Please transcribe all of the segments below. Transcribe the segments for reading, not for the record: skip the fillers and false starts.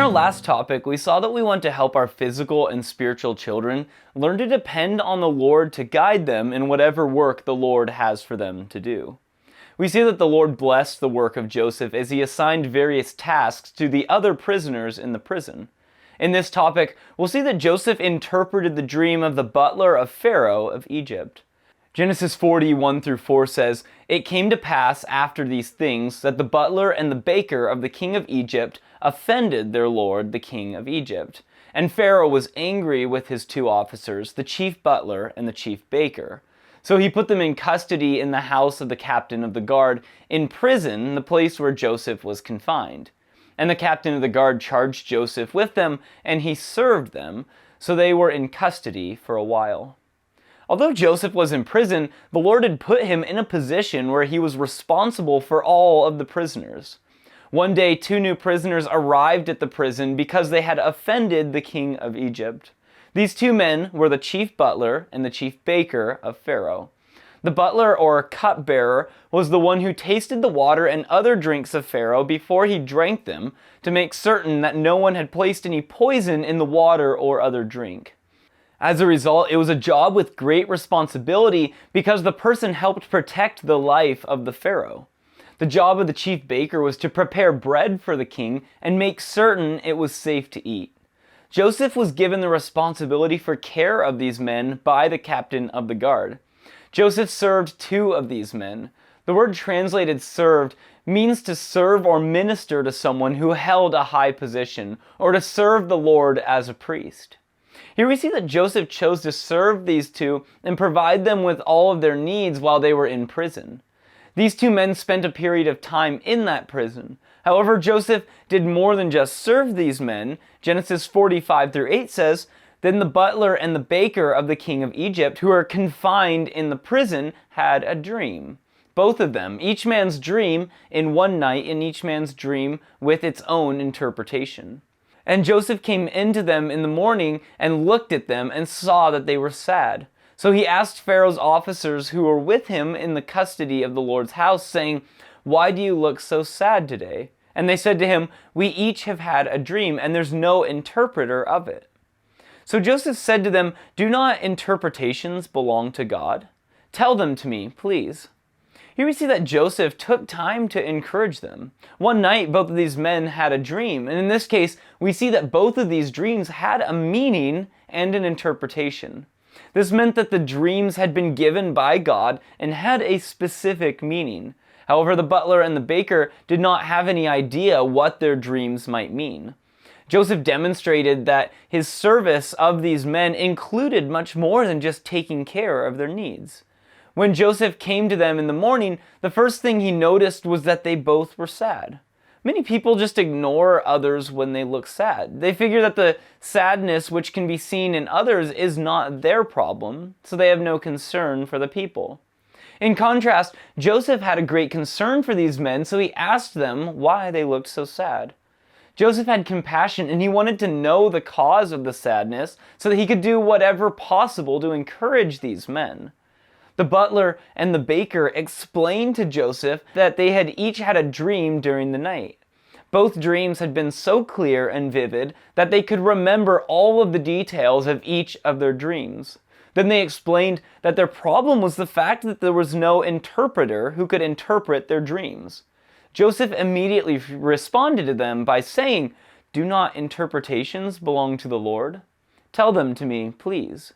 our last topic, we saw that we want to help our physical and spiritual children learn to depend on the Lord to guide them in whatever work the Lord has for them to do. We see that the Lord blessed the work of Joseph as he assigned various tasks to the other prisoners in the prison. In this topic, we'll see that Joseph interpreted the dream of the butler of Pharaoh of Egypt. Genesis 40:1-4 says, "It came to pass after these things that the butler and the baker of the king of Egypt offended their lord, the king of Egypt. And Pharaoh was angry with his two officers, the chief butler and the chief baker. So he put them in custody in the house of the captain of the guard, in prison, the place where Joseph was confined. And the captain of the guard charged Joseph with them, and he served them, so they were in custody for a while." Although Joseph was in prison, the Lord had put him in a position where he was responsible for all of the prisoners. One day, 2 new prisoners arrived at the prison because they had offended the king of Egypt. These 2 men were the chief butler and the chief baker of Pharaoh. The butler, or cupbearer, was the one who tasted the water and other drinks of Pharaoh before he drank them, to make certain that no one had placed any poison in the water or other drink. As a result, it was a job with great responsibility because the person helped protect the life of the Pharaoh. The job of the chief baker was to prepare bread for the king and make certain it was safe to eat. Joseph was given the responsibility for care of these men by the captain of the guard. Joseph served 2 of these men. The word translated served means to serve or minister to someone who held a high position, or to serve the Lord as a priest. Here we see that Joseph chose to serve these 2 and provide them with all of their needs while they were in prison. These 2 men spent a period of time in that prison. However, Joseph did more than just serve these men. Genesis 40:5-8 says, "Then the butler and the baker of the king of Egypt, who were confined in the prison, had a dream. Both of them, each man's dream in one night, and each man's dream with its own interpretation. And Joseph came into them in the morning and looked at them and saw that they were sad. So he asked Pharaoh's officers who were with him in the custody of the Lord's house, saying, 'Why do you look so sad today?' And they said to him, 'We each have had a dream, and there's no interpreter of it.' So Joseph said to them, 'Do not interpretations belong to God? Tell them to me, please.' Here we see that Joseph took time to encourage them. One night, both of these men had a dream, and in this case, we see that both of these dreams had a meaning and an interpretation. This meant that the dreams had been given by God and had a specific meaning. However, the butler and the baker did not have any idea what their dreams might mean. Joseph demonstrated that his service of these men included much more than just taking care of their needs. When Joseph came to them in the morning, the first thing he noticed was that they both were sad. Many people just ignore others when they look sad. They figure that the sadness which can be seen in others is not their problem, so they have no concern for the people. In contrast, Joseph had a great concern for these men, so he asked them why they looked so sad. Joseph had compassion, and he wanted to know the cause of the sadness so that he could do whatever possible to encourage these men. The butler and the baker explained to Joseph that they had each had a dream during the night. Both dreams had been so clear and vivid that they could remember all of the details of each of their dreams. Then they explained that their problem was the fact that there was no interpreter who could interpret their dreams. Joseph immediately responded to them by saying, "Do not interpretations belong to the Lord? Tell them to me, please."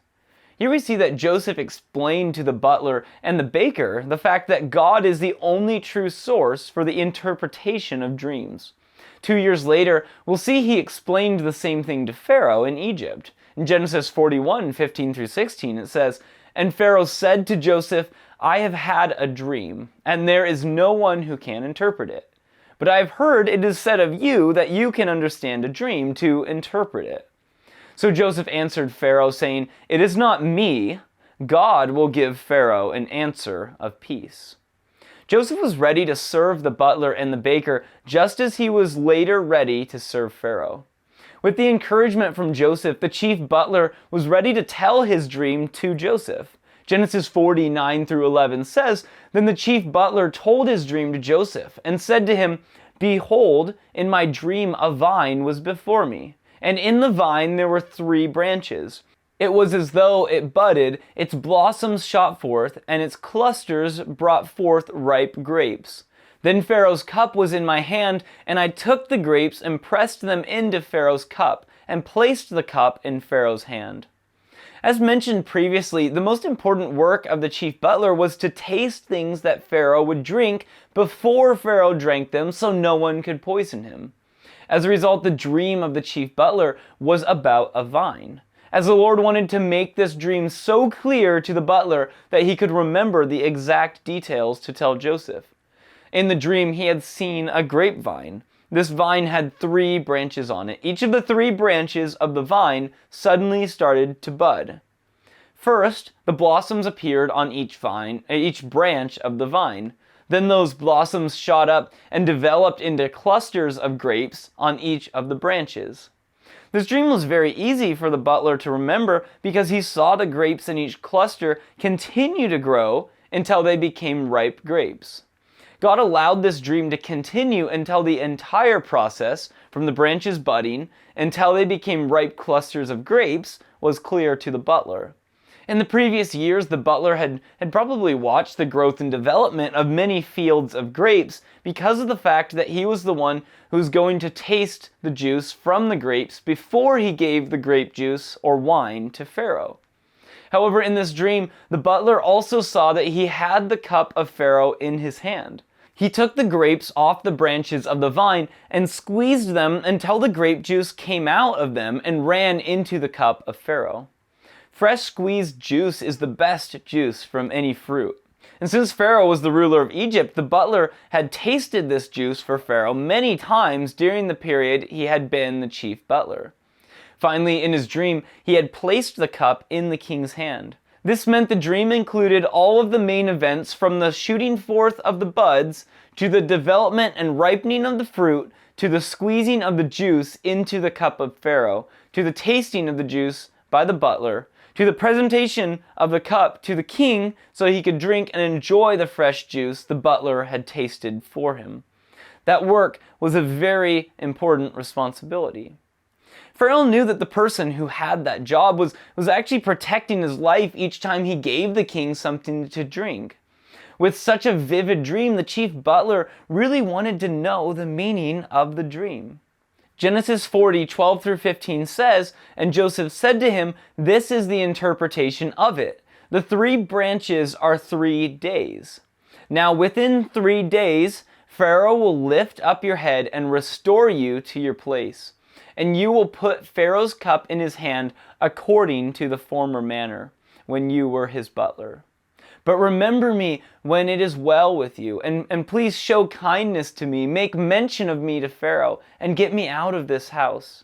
Here we see that Joseph explained to the butler and the baker the fact that God is the only true source for the interpretation of dreams. 2 years later, we'll see he explained the same thing to Pharaoh in Egypt. In Genesis 41:15-16, it says, "And Pharaoh said to Joseph, 'I have had a dream, and there is no one who can interpret it. But I have heard it is said of you that you can understand a dream to interpret it.' So Joseph answered Pharaoh, saying, 'It is not me. God will give Pharaoh an answer of peace.'" Joseph was ready to serve the butler and the baker, just as he was later ready to serve Pharaoh. With the encouragement from Joseph, the chief butler was ready to tell his dream to Joseph. Genesis 40:9-11 says, "Then the chief butler told his dream to Joseph and said to him, Behold, in my dream a vine was before me, and in the vine there were 3 branches. It was as though it budded, its blossoms shot forth, and its clusters brought forth ripe grapes. Then Pharaoh's cup was in my hand, and I took the grapes and pressed them into Pharaoh's cup, and placed the cup in Pharaoh's hand." As mentioned previously, the most important work of the chief butler was to taste things that Pharaoh would drink before Pharaoh drank them so no one could poison him. As a result, the dream of the chief butler was about a vine, as the Lord wanted to make this dream so clear to the butler that he could remember the exact details to tell Joseph. In the dream, he had seen a grapevine. This vine had 3 branches on it. Each of the 3 branches of the vine suddenly started to bud. First, the blossoms appeared on each branch of the vine. Then those blossoms shot up and developed into clusters of grapes on each of the branches. This dream was very easy for the butler to remember because he saw the grapes in each cluster continue to grow until they became ripe grapes. God allowed this dream to continue until the entire process, from the branches budding until they became ripe clusters of grapes, was clear to the butler. In the previous years, the butler had probably watched the growth and development of many fields of grapes because of the fact that he was the one who was going to taste the juice from the grapes before he gave the grape juice or wine to Pharaoh. However, in this dream, the butler also saw that he had the cup of Pharaoh in his hand. He took the grapes off the branches of the vine and squeezed them until the grape juice came out of them and ran into the cup of Pharaoh. Fresh squeezed juice is the best juice from any fruit. And since Pharaoh was the ruler of Egypt, the butler had tasted this juice for Pharaoh many times during the period he had been the chief butler. Finally, in his dream, he had placed the cup in the king's hand. This meant the dream included all of the main events from the shooting forth of the buds, to the development and ripening of the fruit, to the squeezing of the juice into the cup of Pharaoh, to the tasting of the juice by the butler, to the presentation of the cup to the king so he could drink and enjoy the fresh juice the butler had tasted for him. That work was a very important responsibility. Pharaoh knew that the person who had that job was actually protecting his life each time he gave the king something to drink. With such a vivid dream, the chief butler really wanted to know the meaning of the dream. Genesis 40:12-15 says, "And Joseph said to him, 'This is the interpretation of it. The 3 branches are 3 days. Now within 3 days, Pharaoh will lift up your head and restore you to your place. And you will put Pharaoh's cup in his hand according to the former manner, when you were his butler. But remember me when it is well with you, and please show kindness to me, make mention of me to Pharaoh, and get me out of this house.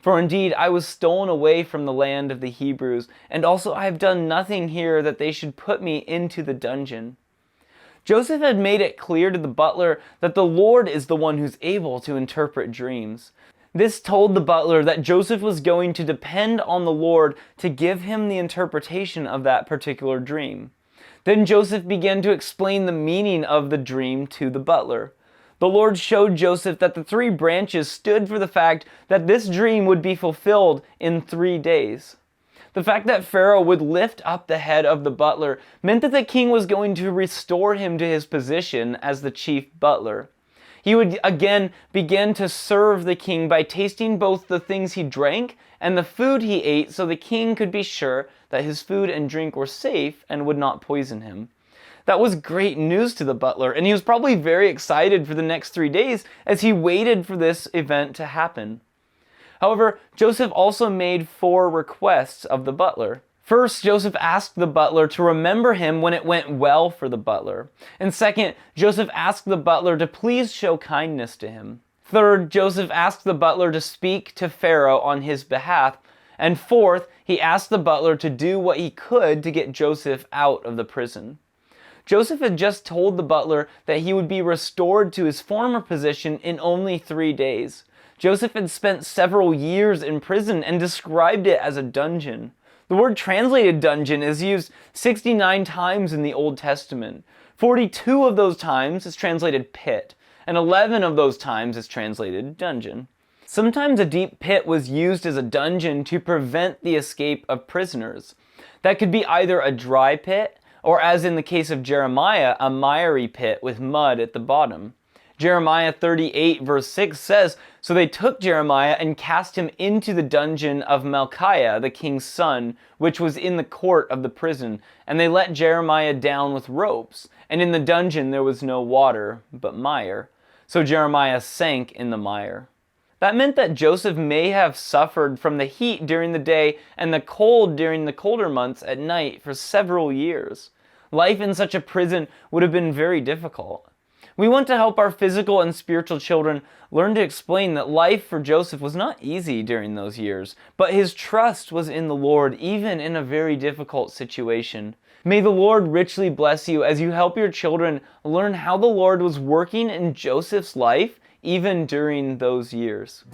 For indeed I was stolen away from the land of the Hebrews, and also I have done nothing here that they should put me into the dungeon.'" Joseph had made it clear to the butler that the Lord is the one who's able to interpret dreams. This told the butler that Joseph was going to depend on the Lord to give him the interpretation of that particular dream. Then Joseph began to explain the meaning of the dream to the butler. The Lord showed Joseph that the 3 branches stood for the fact that this dream would be fulfilled in 3 days. The fact that Pharaoh would lift up the head of the butler meant that the king was going to restore him to his position as the chief butler. He would again begin to serve the king by tasting both the things he drank and the food he ate so the king could be sure that his food and drink were safe and would not poison him. That was great news to the butler, and he was probably very excited for the next 3 days as he waited for this event to happen. However, Joseph also made 4 requests of the butler. First, Joseph asked the butler to remember him when it went well for the butler. And second, Joseph asked the butler to please show kindness to him. Third, Joseph asked the butler to speak to Pharaoh on his behalf. And fourth, he asked the butler to do what he could to get Joseph out of the prison. Joseph had just told the butler that he would be restored to his former position in only 3 days. Joseph had spent several years in prison and described it as a dungeon. The word translated dungeon is used 69 times in the Old Testament. 42 of those times is translated pit, and 11 of those times is translated dungeon. Sometimes a deep pit was used as a dungeon to prevent the escape of prisoners. That could be either a dry pit, or as in the case of Jeremiah, a miry pit with mud at the bottom. Jeremiah 38 verse 6 says, "So they took Jeremiah and cast him into the dungeon of Malchiah, the king's son, which was in the court of the prison. And they let Jeremiah down with ropes. And in the dungeon there was no water, but mire. So Jeremiah sank in the mire." That meant that Joseph may have suffered from the heat during the day and the cold during the colder months at night for several years. Life in such a prison would have been very difficult. We want to help our physical and spiritual children learn to explain that life for Joseph was not easy during those years, but his trust was in the Lord even in a very difficult situation. May the Lord richly bless you as you help your children learn how the Lord was working in Joseph's life even during those years.